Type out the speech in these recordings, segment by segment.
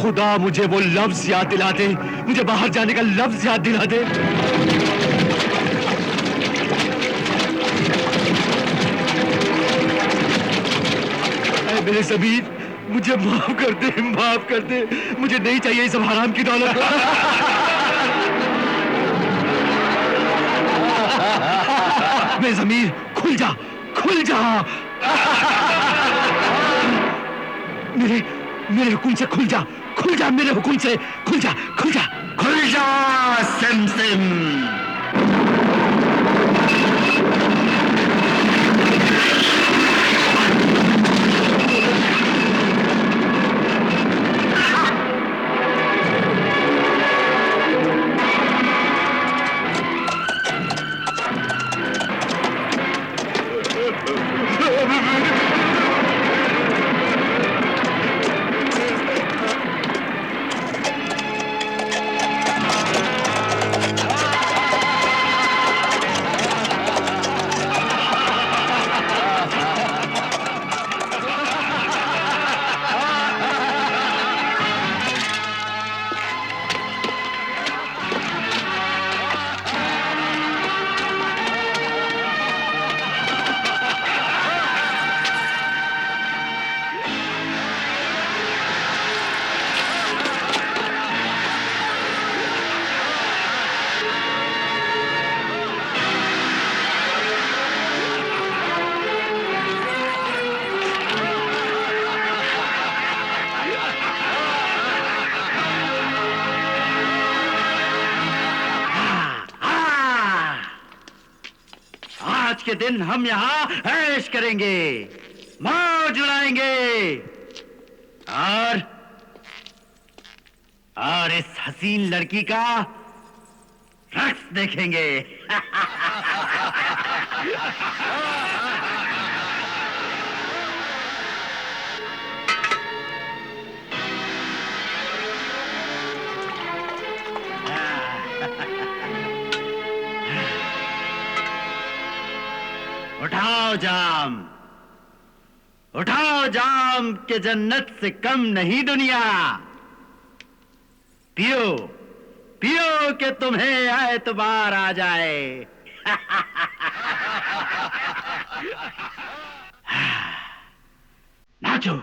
खुदा मुझे वो लफ्ज याद दिला दे, मुझे बाहर जाने का लफ्ज याद दिला दे। ऐ मेरे ज़मीर, मुझे माफ कर दे, माफ कर दे। मुझे नहीं चाहिए ये सब हराम की दौलत। मेरे ज़मीर, खुल जा, खुल जा। मेरे मेरे हुक्म से खुल जा, खुल जा, मेरे हुक्म से खुल जा, खुल जा, खुल जा सिमसिम। आज के दिन हम यहाँ ऐश करेंगे, मौज उड़ाएंगे और इस हसीन लड़की का रक्स देखेंगे। उठाओ जाम, उठाओ जाम के जन्नत से कम नहीं दुनिया। पियो पियो के तुम्हें एतबार आ जाए। नाचो।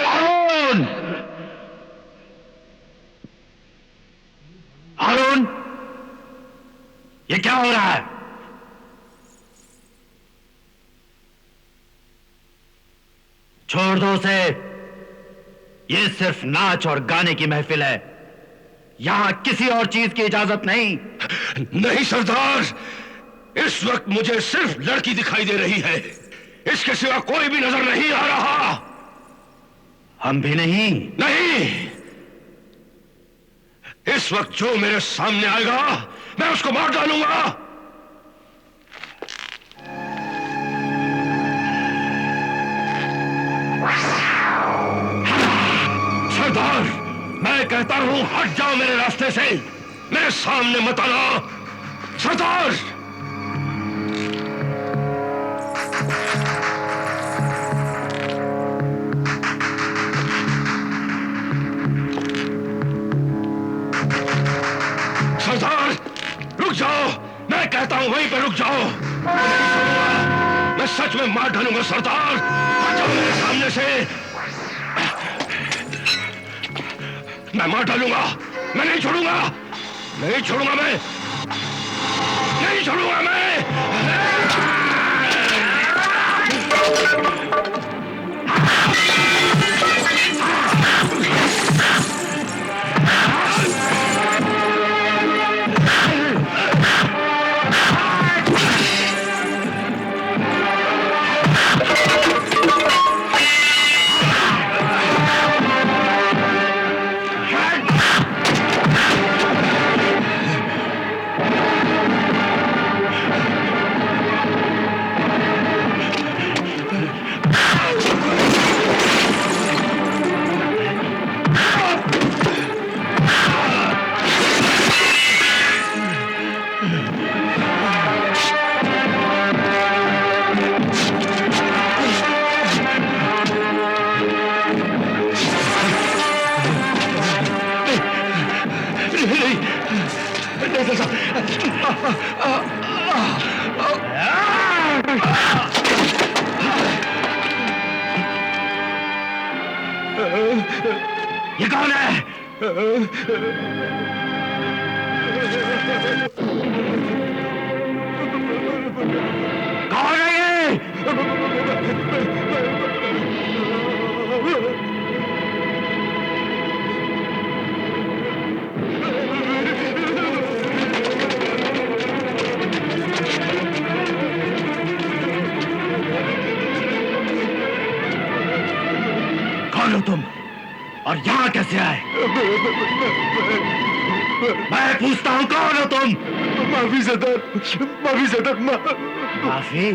हारून! हारून! ये क्या हो रहा है? छोड़ दो उसे। ये सिर्फ नाच और गाने की महफिल है, यहां किसी और चीज की इजाजत नहीं। नहीं सरदार, इस वक्त मुझे सिर्फ लड़की दिखाई दे रही है, इसके सिवा कोई भी नजर नहीं आ रहा। हम भी नहीं। नहीं, इस वक्त जो मेरे सामने आएगा मैं उसको मार डालूंगा। सरदार, मैं कहता हूं हट जाओ मेरे रास्ते से, मेरे सामने मत आना। सरदार! सरदार, रुक जाओ, मैं कहता हूं वहीं पे रुक जाओ। मैं सच में मार डालूंगा सरदार, हट जाओ मेरे सामने से। मैं मार डालूंगा, मैं नहीं छोड़ूंगा, नहीं छोड़ूंगा, मैं नहीं छोड़ूंगा, मैं। ये कौन है? कौन है ये? कौन हो तुम और यहां कैसे आए? मैं पूछता हूं कौन हो तुम? माफी सरदार, माफी सरदार, माफी?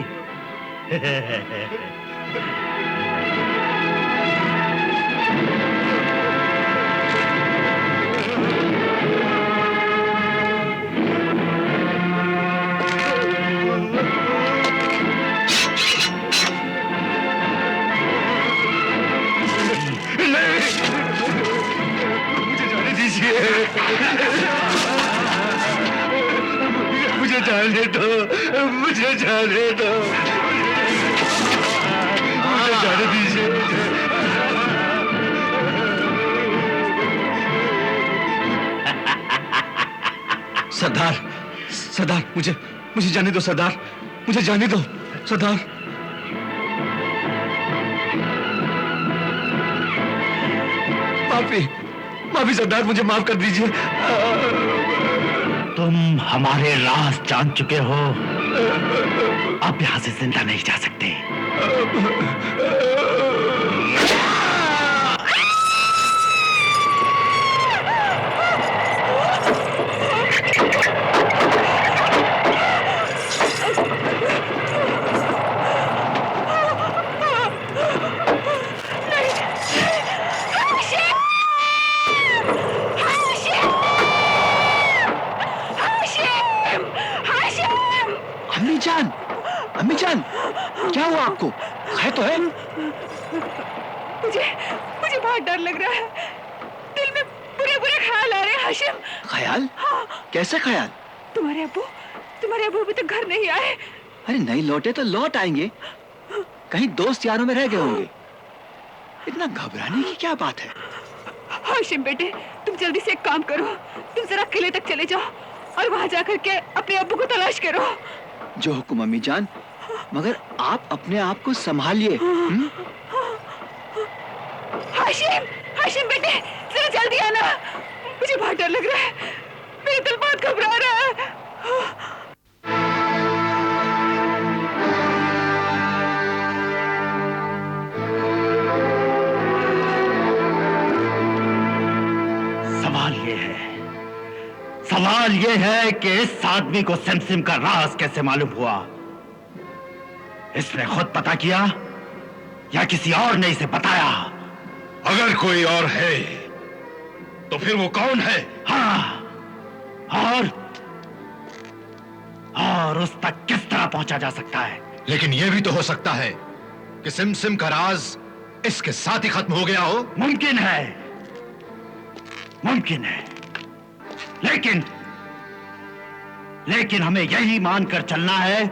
मुझे जाने दो, मुझे जाने दो, मुझे जाने दीजिए। सरदार, सरदार, मुझे जाने दो सरदार, मुझे जाने दो सरदार। माफी, माफी सरदार, मुझे माफ कर दीजिए। तुम हमारे राज जान चुके हो, अब यहां से जिंदा नहीं जा सकते। अम्मी जान, अम्मी जान, क्या हुआ आपको? है तो है? मुझे मुझे बहुत डर लग रहा है। दिल में बुरे बुरे ख्याल आ रहे हैं हाशिम। ख्याल? कैसे ख्याल? तुम्हारे अब्बू अभी तक घर नहीं आए। अरे नहीं लौटे तो लौट आएंगे, कहीं दोस्त यारों में रह गए होंगे। इतना घबराने की क्या बात है? हाशिम बेटे, तुम जल्दी से एक काम करो, तुम जरा किले तक चले जाओ और वहां जाकर के अपने अब्बू को तलाश करो। जो हुक्म अम्मी जान, मगर आप अपने आप को संभालिए। हाशिम बेटे, जरा जल्दी आना, मुझे बहुत डर लग रहा है, मेरा दिल बहुत घबरा रहा है। सवाल ये है कि इस आदमी को सिमसिम का राज कैसे मालूम हुआ? इसने खुद पता किया या किसी और ने इसे बताया? अगर कोई और है तो फिर वो कौन है? हाँ, और उस तक किस तरह पहुंचा जा सकता है? लेकिन यह भी तो हो सकता है कि सिमसिम का राज इसके साथ ही खत्म हो गया हो। मुमकिन है, लेकिन हमें यही मानकर चलना है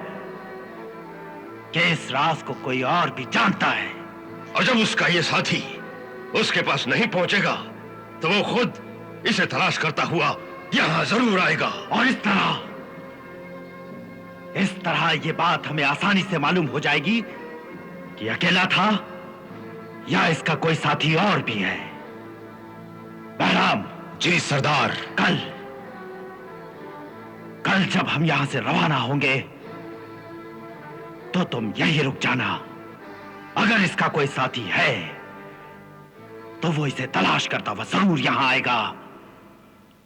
कि इस राज को कोई और भी जानता है। और जब उसका ये साथी उसके पास नहीं पहुंचेगा तो वो खुद इसे तलाश करता हुआ यहां जरूर आएगा। और इस तरह ये बात हमें आसानी से मालूम हो जाएगी कि अकेला था या इसका कोई साथी और भी है। बहराम। जी सरदार। कल जब हम यहां से रवाना होंगे तो तुम यहीं रुक जाना। अगर इसका कोई साथी है तो वो इसे तलाश करता हुआ जरूर यहां आएगा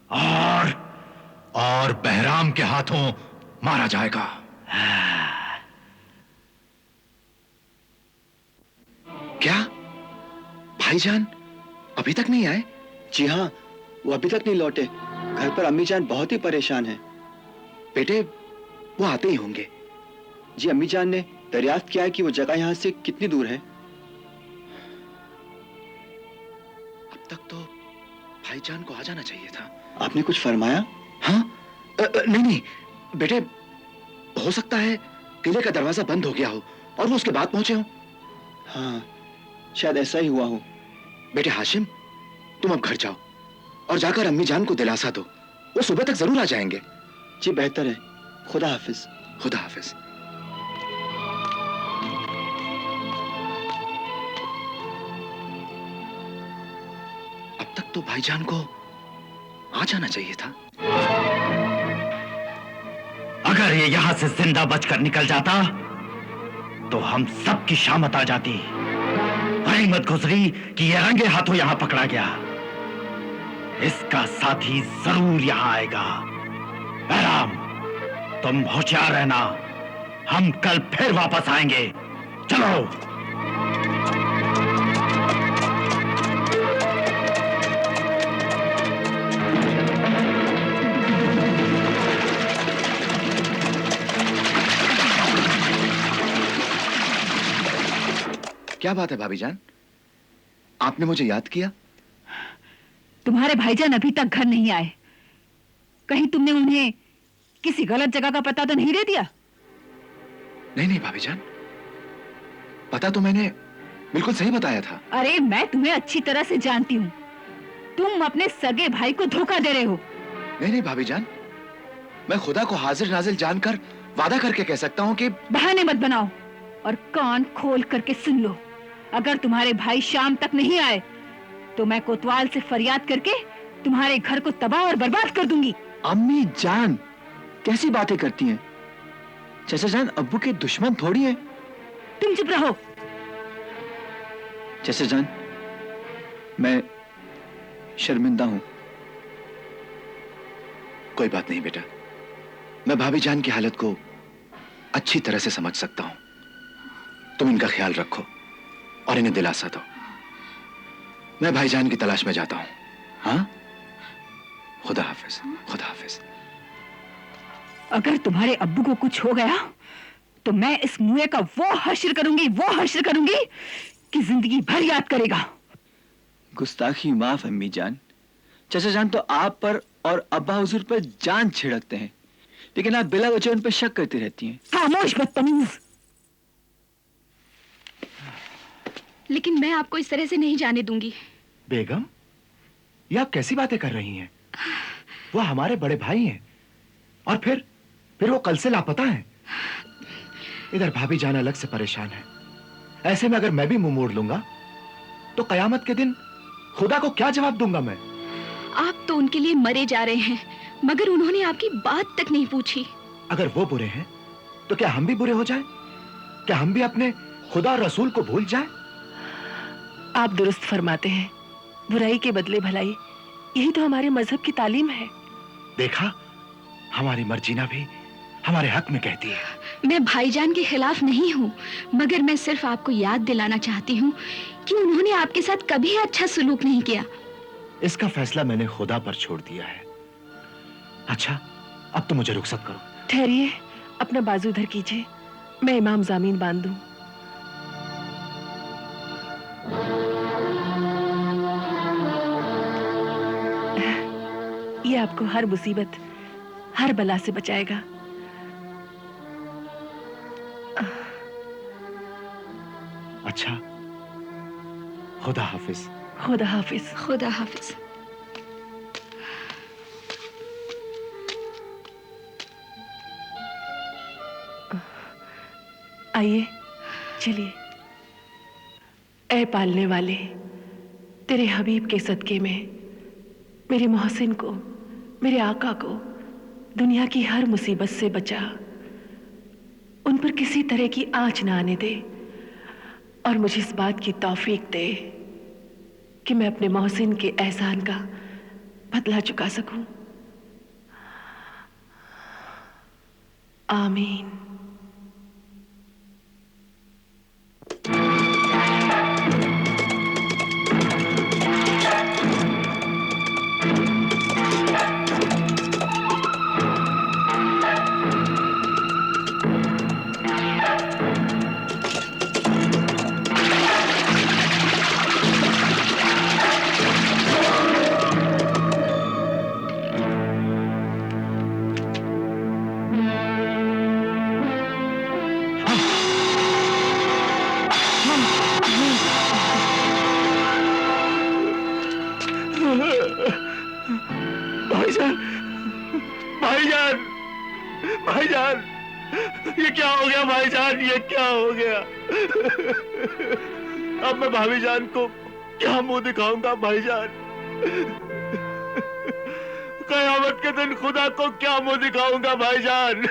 और बहराम के हाथों मारा जाएगा। क्या भाईजान अभी तक नहीं आए? जी हाँ, वो अभी तक नहीं लौटे। घर पर अम्मी जान बहुत ही परेशान है। बेटे, वो आते ही होंगे। जी, अम्मी जान ने दरियाफ्त किया है कि वो जगह यहां से कितनी दूर है। अब तक तो भाईजान को आ जाना चाहिए था। आपने कुछ फरमाया? हाँ, नहीं बेटे, हो सकता है किले का दरवाजा बंद हो गया हो और वो उसके बाद पहुंचे हो। हाँ, शायद ऐसा ही हुआ हो। बेटे हाशिम, तुम अब घर जाओ और जाकर अम्मी जान को दिलासा दो, वो सुबह तक जरूर आ जाएंगे। जी बेहतर है। खुदा हाफिज। खुदा हाफिज। अब तक तो भाईजान को आ जाना चाहिए था। अगर ये यहां से जिंदा बचकर निकल जाता तो हम सबकी शामत आ जाती। गनीमत गुजरी कि ये रंगे हाथों यहां पकड़ा गया। इसका साथी जरूर यहां आएगा। बहराम, तुम होशियार रहना, हम कल फिर वापस आएंगे। चलो। क्या बात है भाभी जान, आपने मुझे याद किया? तुम्हारे भाईजान अभी तक घर नहीं आए। कहीं तुमने उन्हें किसी गलत जगह का पता तो नहीं दे दिया? नहीं भाभी जान, पता तो मैंने बिल्कुल सही बताया था। अरे मैं तुम्हें अच्छी तरह से जानती हूँ, तुम अपने सगे भाई को धोखा दे रहे हो। नहीं भाभी जान, मैं खुदा को हाजिर नाजिर जानकर वादा करके कह सकता हूँ कि। बहाने मत बनाओ और कान खोल करके सुन लो। अगर तुम्हारे भाई शाम तक नहीं आए तो मैं कोतवाल से फरियाद करके तुम्हारे घर को तबाह और बर्बाद कर दूंगी। अम्मी जान कैसी बातें करती हैं? चाचा जान अब्बू के दुश्मन थोड़ी हैं। तुम चुप रहो। चाचा जान, मैं शर्मिंदा हूं। कोई बात नहीं बेटा, मैं भाभी जान की हालत को अच्छी तरह से समझ सकता हूं। तुम इनका ख्याल रखो और इन्हें दिलासा दो। मैं भाईजान की तलाश में जाता हूं। हाँ, खुदा हाफिज, खुदा हाफिज। अगर तुम्हारे अब्बू को कुछ हो गया तो मैं इस मुए का वो हश्र करूंगी कि जिंदगी भर याद करेगा। गुस्ताखी माफ अम्मी जान। चाचा जान तो आप पर और अब्बा हुजूर पर जान छिड़कते हैं, लेकिन आप बिला वजह उन पर शक करती रहती हैं। खामोश बदतमीज। लेकिन मैं आपको इस तरह से नहीं जाने दूंगी। बेगम, ये आप कैसी बातें कर रही हैं? वो हमारे बड़े भाई हैं और फिर वो कल से लापता हैं। इधर भाभी जान अलग से परेशान है। ऐसे में अगर मैं भी मुंह मोड़ लूंगा तो कयामत के दिन खुदा को क्या जवाब दूंगा मैं? आप तो उनके लिए मरे जा रहे हैं, मगर उन्होंने आपकी बात तक नहीं पूछी। अगर वो बुरे हैं तो क्या हम भी बुरे हो जाएं? क्या हम भी अपने खुदा और रसूल को भूल जाएं? आप दुरुस्त फरमाते हैं, बुराई के बदले भलाई, यही तो हमारे मजहब की तालीम है। देखा, हमारी मर्जीना भी हमारे हक में कहती है। मैं भाईजान के खिलाफ नहीं हूँ, मगर मैं सिर्फ आपको याद दिलाना चाहती हूँ कि उन्होंने आपके साथ कभी अच्छा सलूक नहीं किया। इसका फैसला मैंने खुदा पर छोड़ दिया है। अच्छा, अब तो मुझे रुखसत करो। ठहरिए, अपना बाजू इधर कीजिए, मैं इमाम जामीन बांध दूं। ये आपको हर मुसीबत, हर बला से बचाएगा। अच्छा, खुदा हाफिज। खुदा हाफिज। खुदा हाफिज। आइए, चलिए। ऐ पालने वाले, तेरे हबीब के सदके में मेरे मोहसिन को, मेरे आका को दुनिया की हर मुसीबत से बचा। उन पर किसी तरह की आँच ना आने दे और मुझे इस बात की तौफीक दे कि मैं अपने मोहसिन के एहसान का बदला चुका सकूं। आमीन। भाईजान, भाईजान, भाईजान, ये क्या हो गया भाईजान? ये क्या हो गया? अब मैं भाभी जान को क्या मुंह दिखाऊंगा भाईजान? कयामत के दिन खुदा को क्या मुंह दिखाऊंगा भाईजान?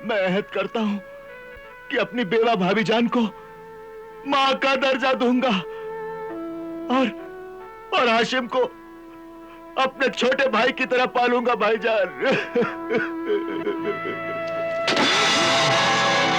मैं अहद करता हूं कि अपनी बेवा भाभी जान को मां का दर्जा दूंगा और हाशिम को अपने छोटे भाई की तरह पालूंगा भाईजान।